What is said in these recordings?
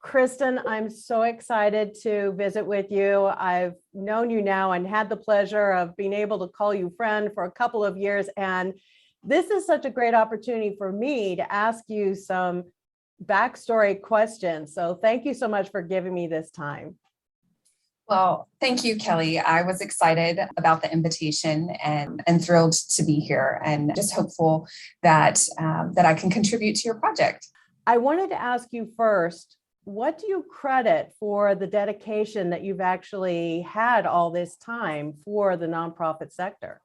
Kristen, I'm so excited to visit with you. I've known you now and had the pleasure of being able to call you friend for a couple of years. And this is such a great opportunity for me to ask you some backstory questions. So thank you so much for giving me this time. Well, thank you, Kelly. I was excited about the invitation and thrilled to be here, and just hopeful that that I can contribute to your project. I wanted to ask you first, what do you credit for the dedication that you've actually had all this time for the nonprofit sector?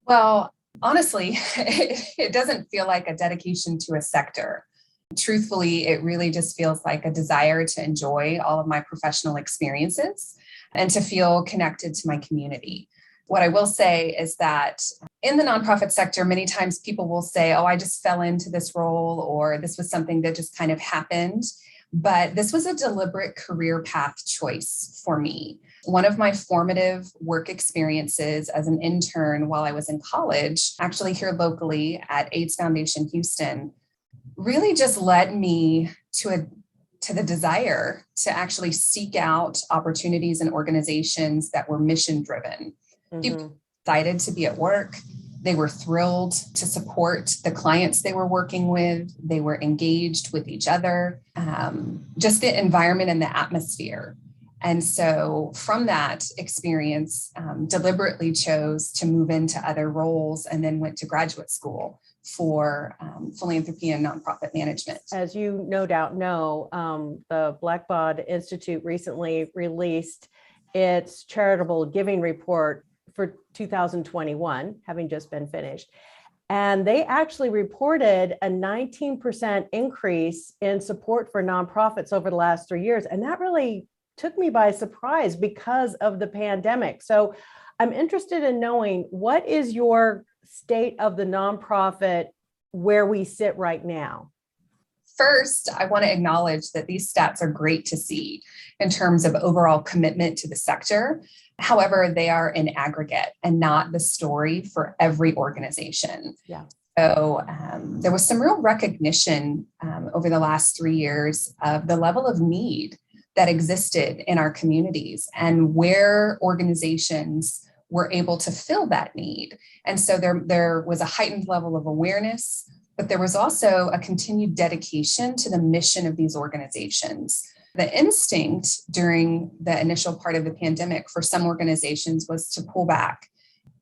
Well, honestly, it doesn't feel like a dedication to a sector. Truthfully, it really just feels like a desire to enjoy all of my professional experiences and to feel connected to my community. What I will say is that in the nonprofit sector, many times people will say, oh, I just fell into this role, or this was something that just kind of happened. But this was a deliberate career path choice for me. One of my formative work experiences as an intern while I was in college, actually here locally at AIDS Foundation Houston, really just led me to the desire to actually seek out opportunities and organizations that were mission driven. People were excited to be at work. They were thrilled to support the clients they were working with. They were engaged with each other, just the environment and the atmosphere. And so from that experience, deliberately chose to move into other roles and then went to graduate school for philanthropy and nonprofit management. As you no doubt know, the Blackbaud Institute recently released its charitable giving report for 2021, having just been finished. And they actually reported a 19% increase in support for nonprofits over the last 3 years. And that really took me by surprise because of the pandemic. So I'm interested in knowing, what is your state of the nonprofit where we sit right now? First, I want to acknowledge that these stats are great to see in terms of overall commitment to the sector. However, they are in aggregate and not the story for every organization. Yeah. So there was some real recognition over the last 3 years of the level of need that existed in our communities and where organizations were able to fill that need. And so there was a heightened level of awareness, but there was also a continued dedication to the mission of these organizations. The instinct during the initial part of the pandemic for some organizations was to pull back,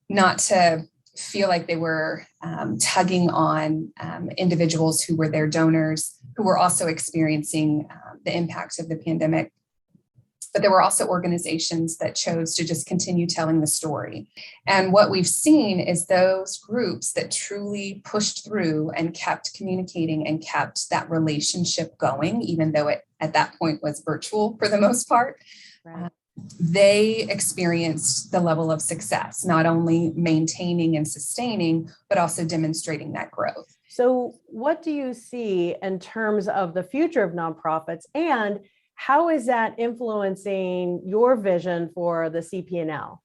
not to feel like they were tugging on individuals who were their donors, who were also experiencing the impacts of the pandemic. But there were also organizations that chose to just continue telling the story. And what we've seen is those groups that truly pushed through and kept communicating and kept that relationship going, even though it at that point was virtual for the most part. Right. They experienced the level of success, not only maintaining and sustaining, but also demonstrating that growth. So what do you see in terms of the future of nonprofits, and how is that influencing your vision for the CP&L?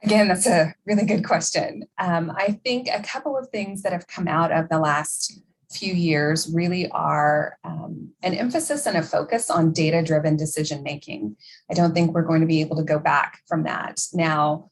Again, that's a really good question. I think a couple of things that have come out of the last few years really are an emphasis and a focus on data-driven decision-making. I don't think we're going to be able to go back from that. Now,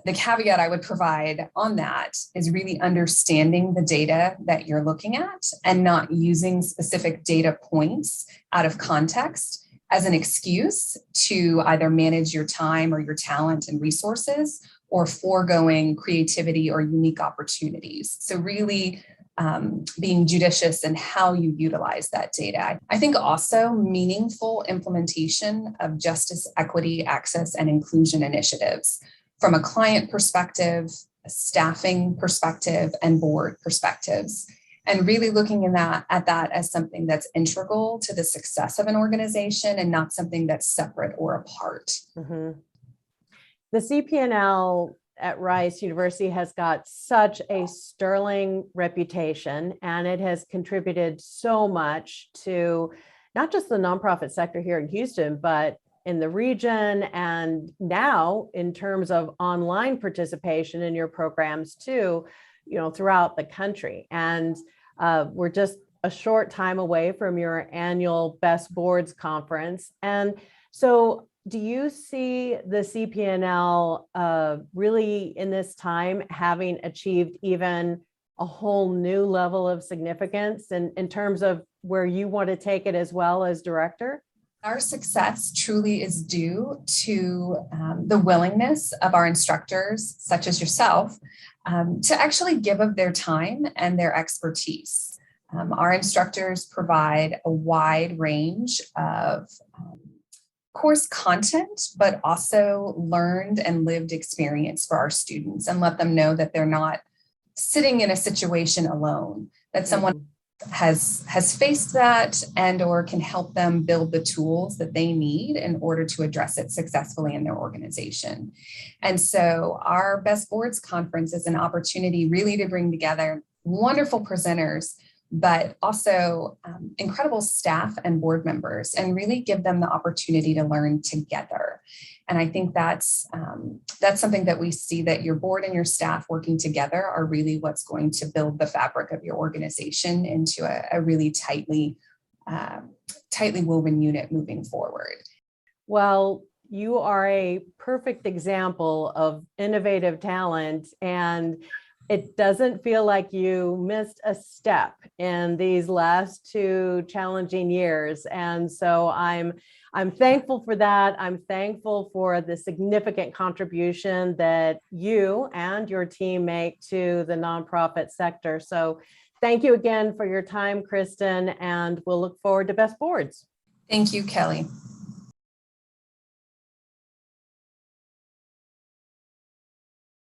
the caveat I would provide on that is really understanding the data that you're looking at and not using specific data points out of context as an excuse to either manage your time or your talent and resources, or foregoing creativity or unique opportunities. So really being judicious in how you utilize that data. I think also meaningful implementation of justice, equity, access, and inclusion initiatives from a client perspective, a staffing perspective, and board perspectives. And really looking at that as something that's integral to the success of an organization and not something that's separate or apart. Mm-hmm. The CP&L at Rice University has got such a sterling reputation, and it has contributed so much to not just the nonprofit sector here in Houston, but in the region, and now in terms of online participation in your programs too, throughout the country. And we're just a short time away from your annual Best Boards Conference. And so do you see the CP&L really in this time having achieved even a whole new level of significance in terms of where you want to take it as well as director? Our success truly is due to the willingness of our instructors, such as yourself, to actually give of their time and their expertise. Our instructors provide a wide range of course content, but also learned and lived experience for our students, and let them know that they're not sitting in a situation alone, that someone has faced that and or can help them build the tools that they need in order to address it successfully in their organization. And so our Best Boards Conference is an opportunity really to bring together wonderful presenters, but also incredible staff and board members, and really give them the opportunity to learn together. And I think that's something that we see, that your board and your staff working together are really what's going to build the fabric of your organization into a really tightly woven unit moving forward. Well, you are a perfect example of innovative talent, and it doesn't feel like you missed a step in these last 2 challenging years. And so I'm thankful for that. I'm thankful for the significant contribution that you and your team make to the nonprofit sector. So thank you again for your time, Kristen, and we'll look forward to Best Boards. Thank you, Kelly.